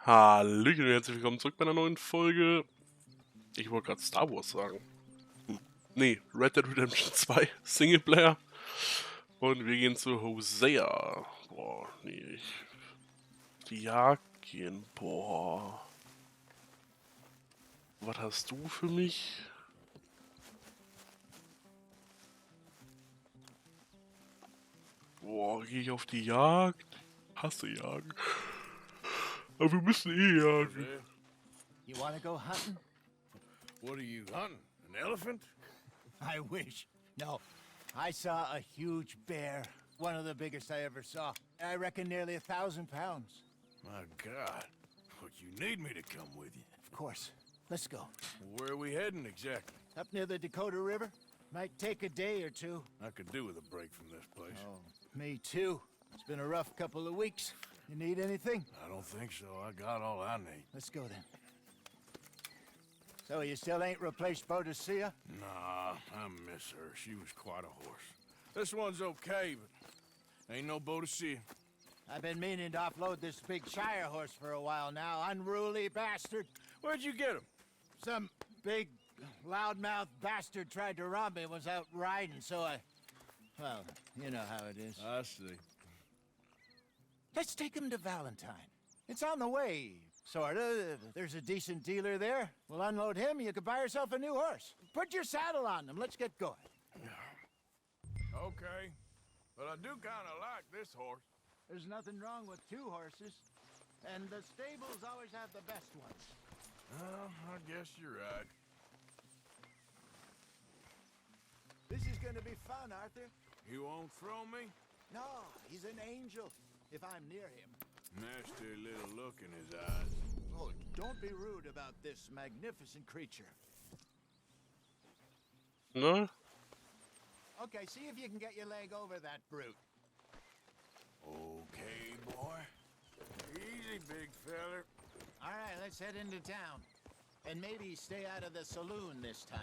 Hallöchen und herzlich willkommen zurück bei einer neuen Folge. Ich wollte gerade Star Wars sagen. Nee, Red Dead Redemption 2, Singleplayer. Und wir gehen zu Hosea. Boah, nee, die Jagd gehen. Boah. Was hast du für mich? Boah, gehe ich auf die Jagd? Hasse Jagen. Aber wir müssen eh jagen. You wanna go hunting? What are you hunting? An elephant? I wish. No. I saw a huge bear. One of the biggest I ever saw. I reckon nearly 1,000 pounds. My God. Look, you need me to come with you. Of course. Let's go. Where are we heading exactly? Up near the Dakota River. Might take a day or two. I could do with a break from this place. Oh, me too. It's been a rough couple of weeks. You need anything? I don't think so. I got all I need. Let's go then. So you still ain't replaced Boadicea? Nah, I miss her. She was quite a horse. This one's okay, but ain't no Boadicea. I've been meaning to offload this big Shire horse for a while now. Unruly bastard. Where'd you get him? Some big, loudmouth bastard tried to rob me, was out riding, so well, you know how it is. I see. Let's take him to Valentine. It's on the way, sorta. There's a decent dealer there. We'll unload him, you can buy yourself a new horse. Put your saddle on him, let's get going. Okay, but I do kind of like this horse. There's nothing wrong with two horses, and the stables always have the best ones. Well, I guess you're right. This is gonna be fun, Arthur. You won't throw me? No, he's an angel, if I'm near him. Nasty little look in his eyes. Oh, don't be rude about this magnificent creature. Ne? Okay, see if you can get your leg over that brute. Okay, boy. Easy, big feller. All right, let's head into town. And maybe stay out of the saloon this time.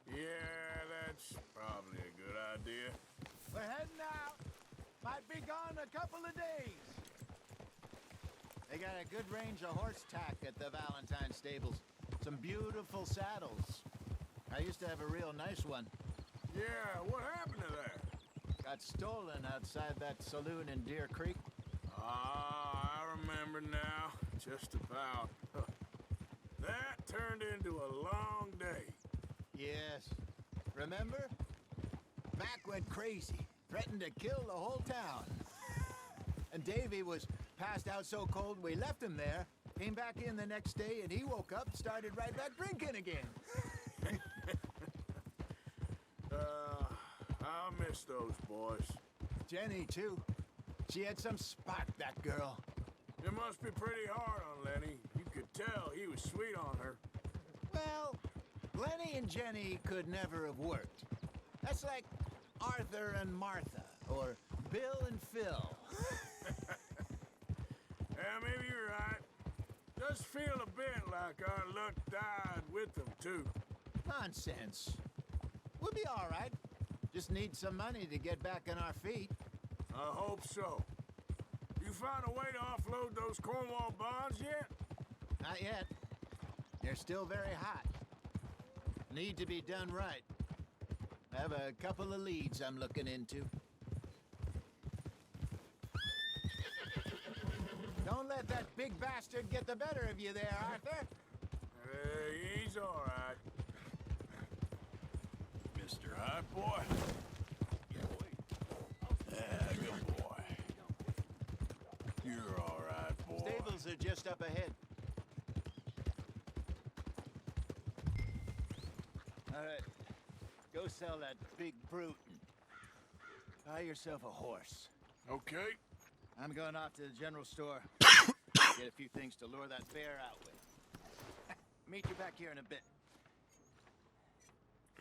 Yeah, that's probably a good idea. We're heading out. Might be gone a couple of days. They got a good range of horse tack at the Valentine stables. Some beautiful saddles. I used to have a real nice one. Yeah, what happened to that? Got stolen outside that saloon in Deer Creek. Ah, I remember now. Just about. That turned into a long day. Yes. Remember? Mac went crazy. Threatened to kill the whole town. And Davy was passed out so cold we left him there. Came back in the next day and he woke up, started right back drinking again. I miss those boys. Jenny, too. She had some spark, that girl. It must be pretty hard on Lenny. You could tell he was sweet on her. Well, Lenny and Jenny could never have worked. That's like Arthur and Martha, or Bill and Phil. Yeah, maybe you're right. Does feel a bit like our luck died with them, too. Nonsense. We'll be all right. Just need some money to get back on our feet. I hope so. You find a way to offload those Cornwall bonds yet? Not yet. They're still very hot. Need to be done right. I have a couple of leads I'm looking into. Don't let that big bastard get the better of you there, Arthur. He's all right. Mr. Hot Boy. Yeah, good boy. You're all right, boy. Stables are just up ahead. All right. Go sell that big brute and buy yourself a horse. Okay. I'm going off to the general store. Get a few things to lure that bear out with. Meet you back here in a bit.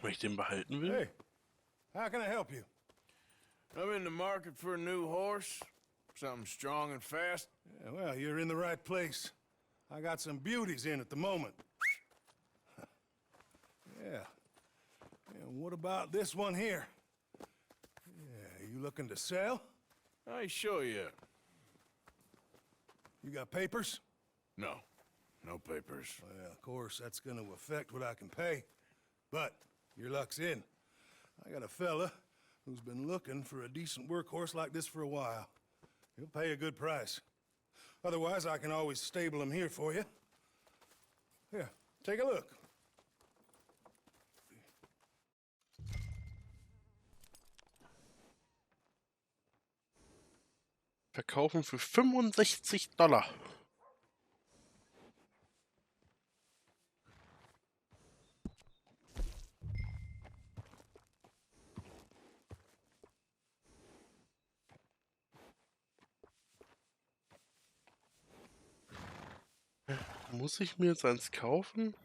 Wenn ich den behalten will? Hey, how can I help you? I'm in the market for a new horse. Something strong and fast. Yeah, well, you're in the right place. I got some beauties in at the moment. Yeah. And what about this one here? Yeah, you looking to sell? I ain't sure yet. You got papers? No. No papers. Well, of course, that's gonna affect what I can pay. But your luck's in. I got a fella who's been looking for a decent workhorse like this for a while. He'll pay a good price. Otherwise, I can always stable him here for you. Here, take a look. Verkaufen für $65. Muss ich mir jetzt eins kaufen?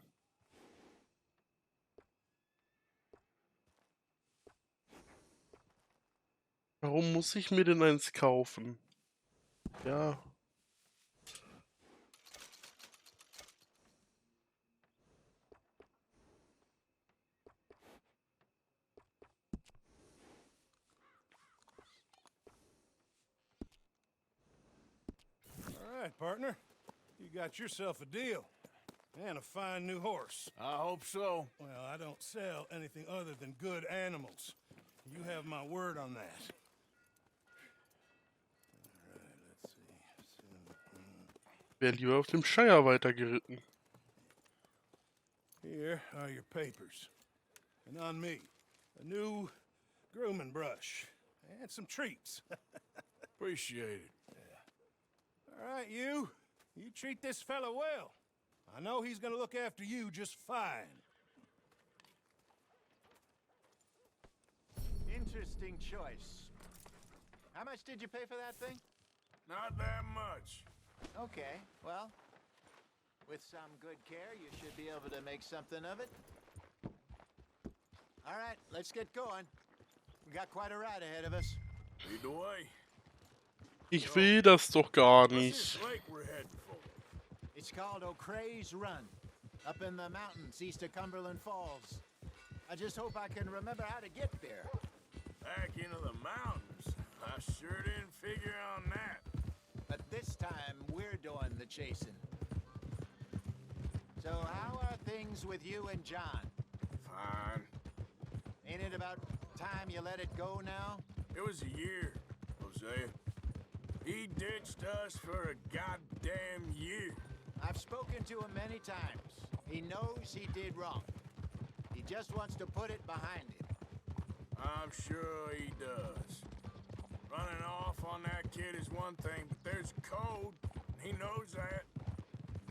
Warum muss ich mir denn eins kaufen? Ja. All right, partner. You got yourself a deal. And a fine new horse. I hope so. Well, I don't sell anything other than good animals. You have my word on that. All right, let's see. Wäre lieber auf dem Shire weitergeritten. Here are your papers. And on me, a new grooming brush. And some treats. Appreciate it. All right, you treat this fella well. I know he's gonna look after you just fine. Interesting choice. How much did you pay for that thing? Not that much. Okay, well, with some good care, you should be able to make something of it. All right, let's get going. We got quite a ride ahead of us. Lead the way. Ich will das doch gar What's nicht. this lake we're heading for? It's called O'Creagh's Run, up in the mountains east of Cumberland Falls. I just hope I can remember how to get there. Back into the mountains. I sure didn't figure on that. But this time, we're doing the chasing. So how are things with you and John? Fine. Ain't it about time you let it go now? It was a year, Hosea. He ditched us for a goddamn year. I've spoken to him many times. He knows he did wrong. He just wants to put it behind him. I'm sure he does. Running off on that kid is one thing, but there's code. He knows that.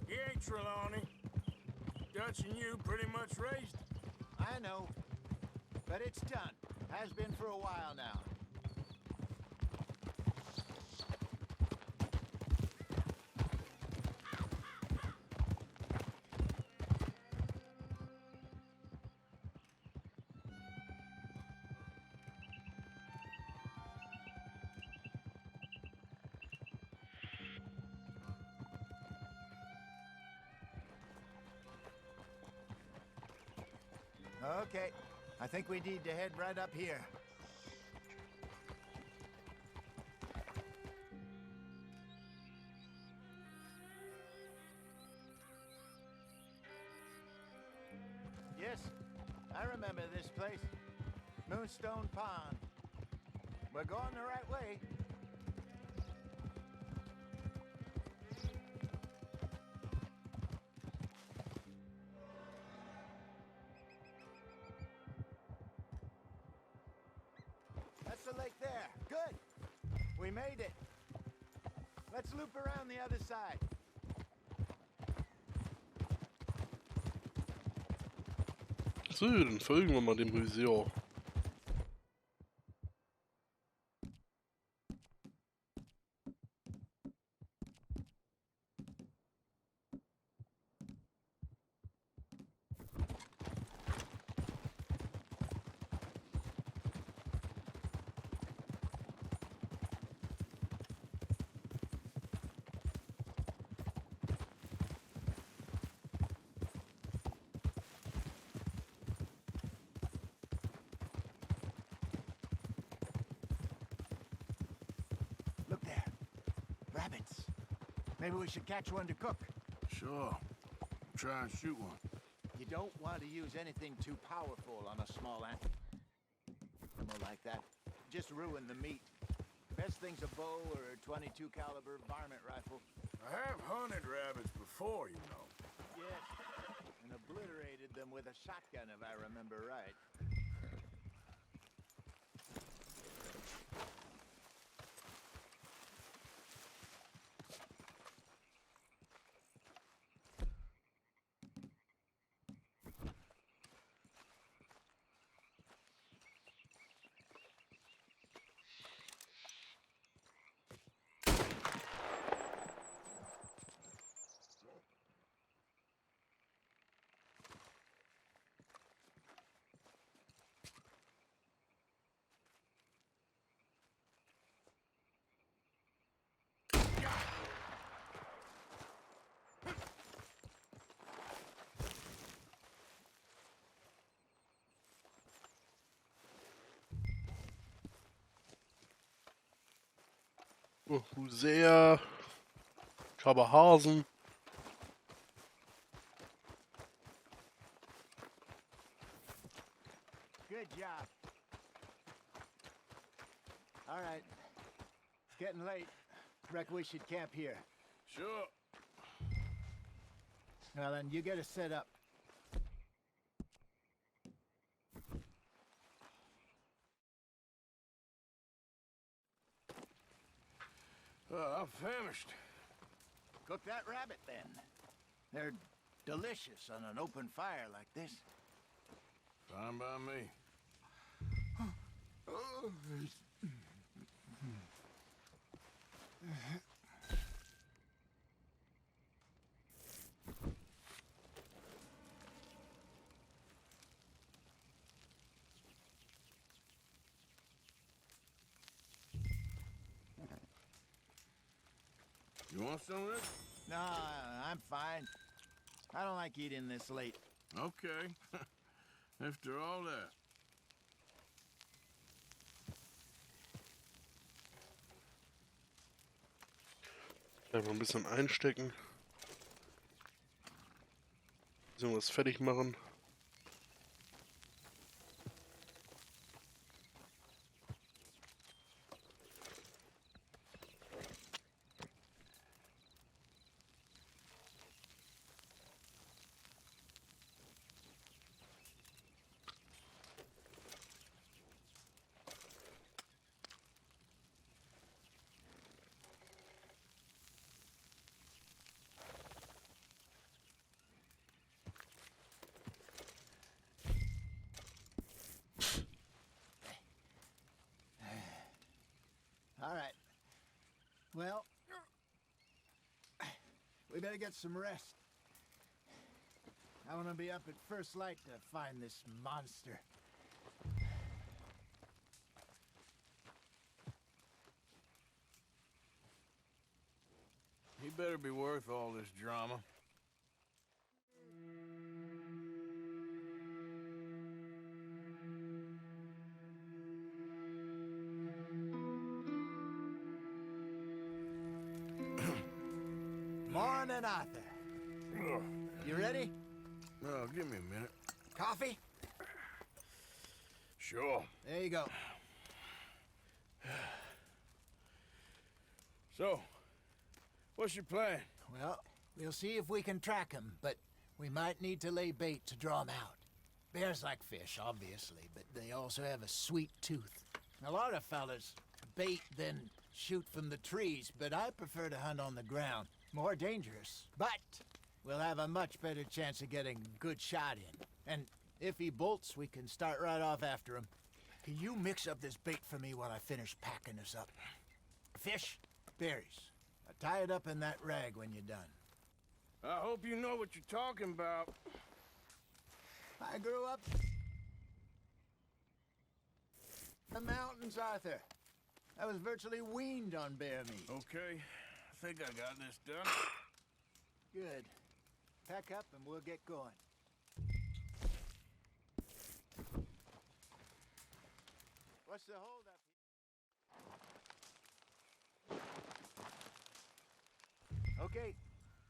He ain't Trelawney. Dutch and you pretty much raised him. I know. But it's done. Has been for a while now. Okay, I think we need to head right up here. Yes, I remember this place. Moonstone Pond. We're going the right way. That's the lake there. Good. We made it. Let's loop around the other side. So, dann folgen wir mal dem Museum. Look there. Rabbits. Maybe we should catch one to cook. Sure. try and shoot one. You don't want to use anything too powerful on a small animal like that. Just ruin the meat. Best thing's a bow or a 22 caliber varmint rifle. I have hunted rabbits before, you know. Yes, and obliterated them with a shotgun if I remember right. Hosea. Ich habe Hasen. Good job. All right. It's getting late. Reckon we should camp here. Sure. Well, then you get us set up. I'm famished. Cook that rabbit, then. They're delicious on an open fire like this. Fine by me. You want some of this? No, I'm fine. I don't like eating this late. Okay. After all that. Einfach ein bisschen einstecken. Irgendwas fertig machen. All right. Well, we better get some rest. I want to be up at first light to find this monster. He better be worth all this drama. Morning, Arthur. You ready? Oh, give me a minute. Coffee? Sure. There you go. So, what's your plan? Well, we'll see if we can track him, but we might need to lay bait to draw him out. Bears like fish, obviously, but they also have a sweet tooth. A lot of fellas bait, then shoot from the trees, but I prefer to hunt on the ground. More dangerous, but we'll have a much better chance of getting a good shot in. And if he bolts, we can start right off after him. Can you mix up this bait for me while I finish packing this up? Fish, berries. Tie it up in that rag when you're done. I hope you know what you're talking about. I grew up in the mountains, Arthur. I was virtually weaned on bear meat. Okay, I think I got this done. Good. Pack up and we'll get going. What's the holdup? Okay,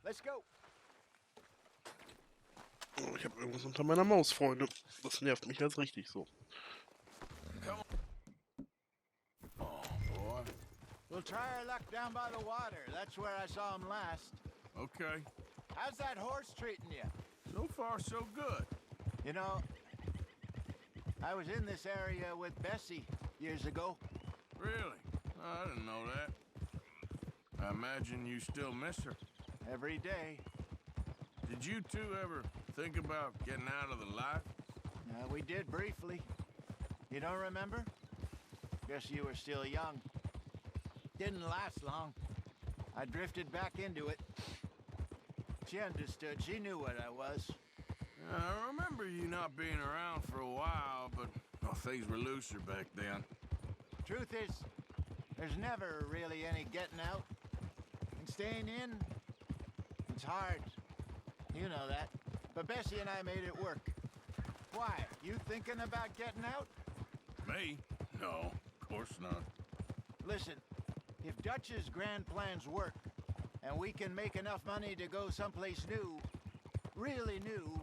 let's go. Oh, ich habe irgendwas unter meiner Maus, Freunde. Das nervt mich als richtig so. Come on, boy. We'll try our luck down by the water. That's where I saw him last. Okay. How's that horse treating you? So far, so good. You know, I was in this area with Bessie years ago. Really? I didn't know that. I imagine you still miss her. Every day. Did you two ever think about getting out of the life? We did briefly. You don't remember? Guess you were still young. Didn't last long. I drifted back into it. She understood. She knew what I was. I remember you not being around for a while, but well, things were looser back then. Truth is, there's never really any getting out. And staying in, it's hard. You know that. But Bessie and I made it work. Why? You thinking about getting out? Me? No, of course not. Listen, if Dutch's grand plans work, and we can make enough money to go someplace new, really new,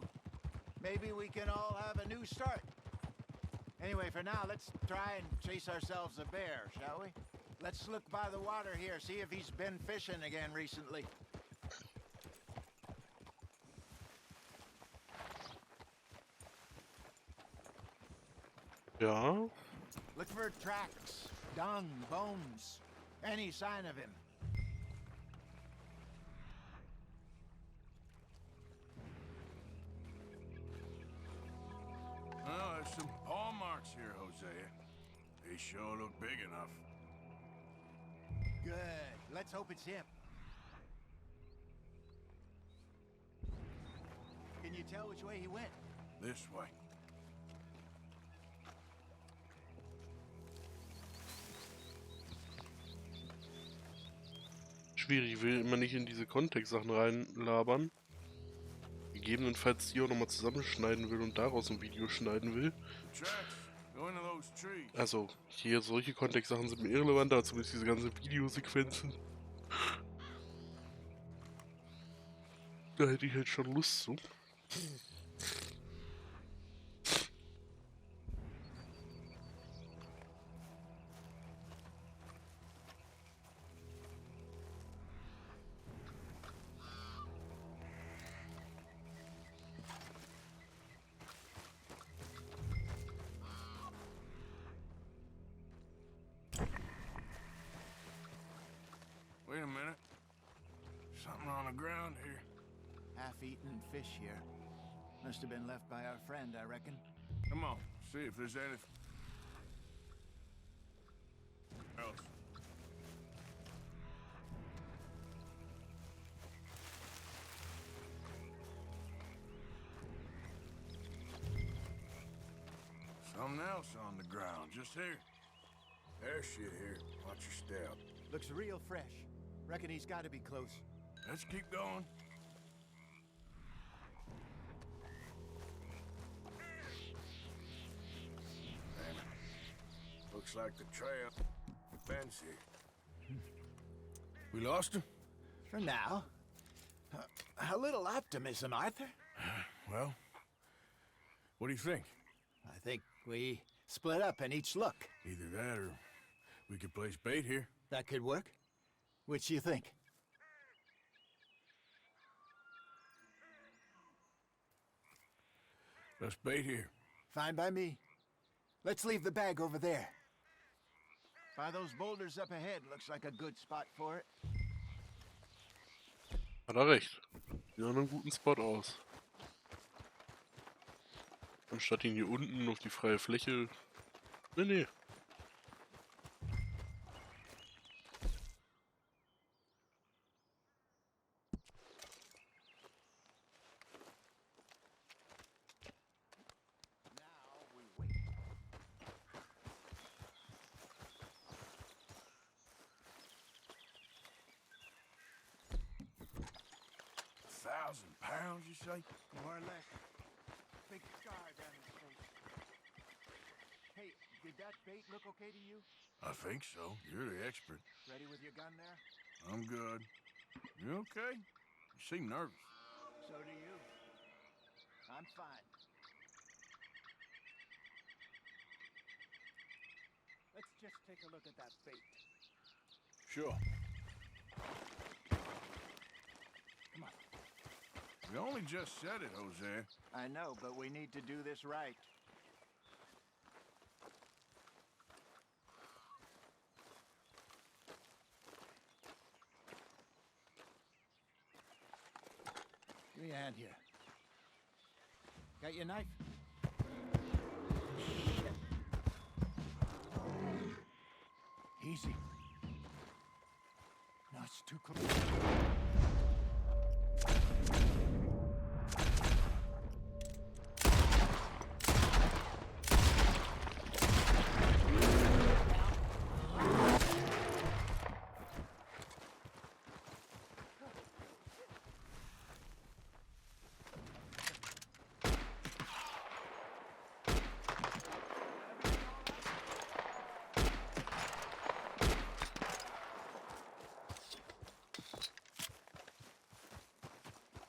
maybe we can all have a new start. Anyway, for now, let's try and chase ourselves a bear, shall we? Let's look by the water here, see if he's been fishing again recently. Ja. Look for tracks, dung, bones, any sign of him. Oh, there's some paw marks here, Hosea. They sure look big enough. Good. Let's hope it's him. Can you tell which way he went? This way. Schwierig, ich will immer nicht in diese Kontextsachen reinlabern. Gegebenenfalls die auch nochmal zusammenschneiden will und daraus ein Video schneiden will. Tracks. Go into those trees. Also, hier solche Kontextsachen sind mir irrelevant, aber zumindest diese ganzen Videosequenzen. Da hätte ich halt schon Lust zu. Wait a minute. Something on the ground here. Half-eaten fish here. Must have been left by our friend, I reckon. Come on, see if there's anything else. Something else on the ground, just here. There's shit here. Watch your step. Looks real fresh. Reckon he's got to be close. Let's keep going. Damn it. Looks like the trail fence here. We lost him? For now. A little optimism, Arthur. Well, what do you think? I think we split up and each look. Either that or we could place bait here. That could work. Which you think? Let's bait here. Fine by me. Let's leave the bag over there. By those boulders up ahead, looks like a good spot for it. Hat er recht. Sieht nach einem guten Spot aus. Anstatt ihn hier unten auf die freie Fläche. Nee, nee. Now we wait. £1,000, you say? More or less. Big scar down his face. Hey, did that bait look okay to you? I think so. You're the expert. Ready with your gun there? I'm good. You okay? You seem nervous. So do you. I'm fine. Let's just take a look at that fate. Sure. Come on. We only just said it, Jose. I know, but we need to do this right. Give me a hand here. Got your knife? Shit. Easy. No, it's too close.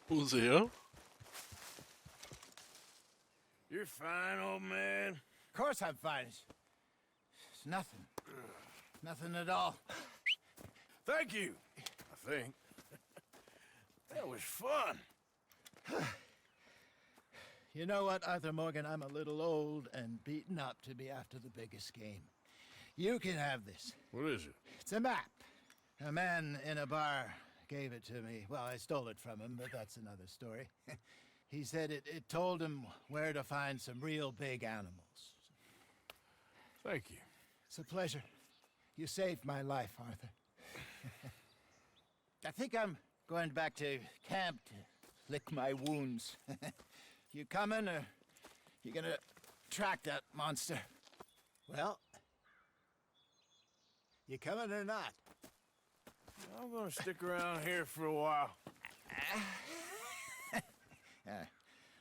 Hosea? You're fine, old man. Of course I'm fine. It's nothing. Nothing at all. Thank you, I think. That was fun. You know what, Arthur Morgan? I'm a little old and beaten up to be after the biggest game. You can have this. What is it? It's a map. A man in a bar gave it to me. Well, I stole it from him, but that's another story. He said it told him where to find some real big animals. Thank you. It's a pleasure. You saved my life, Arthur. I think I'm going back to camp to lick my wounds. You coming, or you gonna track that monster? Well, you coming or not? I'm gonna stick around here for a while.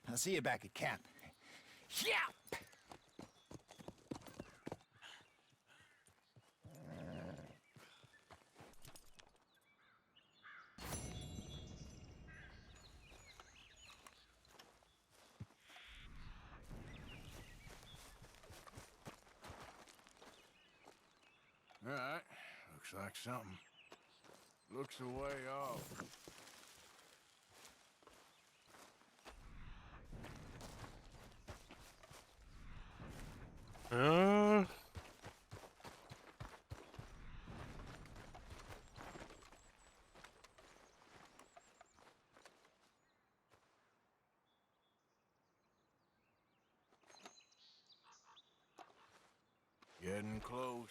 I'll see you back at camp. Yeah! All right, looks like something. Looks a way off. Getting close.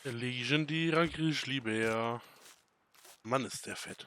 Der legendäre Grizzlybär. Mann, ist der fett.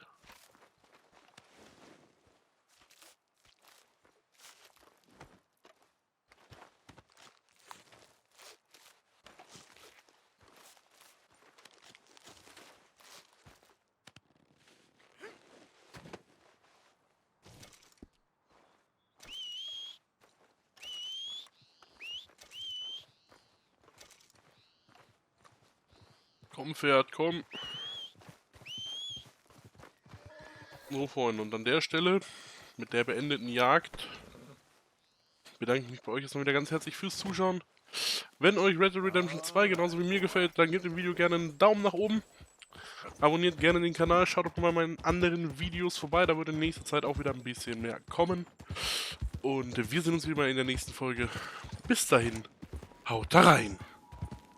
Komm, Pferd, komm. So, Freunde, und an der Stelle, mit der beendeten Jagd, bedanke ich mich bei euch jetzt mal wieder ganz herzlich fürs Zuschauen. Wenn euch Red Dead Redemption 2 genauso wie mir gefällt, dann gebt dem Video gerne einen Daumen nach oben. Abonniert gerne den Kanal, schaut auch mal bei meinen anderen Videos vorbei, da wird in nächster Zeit auch wieder ein bisschen mehr kommen. Und wir sehen uns wieder mal in der nächsten Folge. Bis dahin, haut da rein!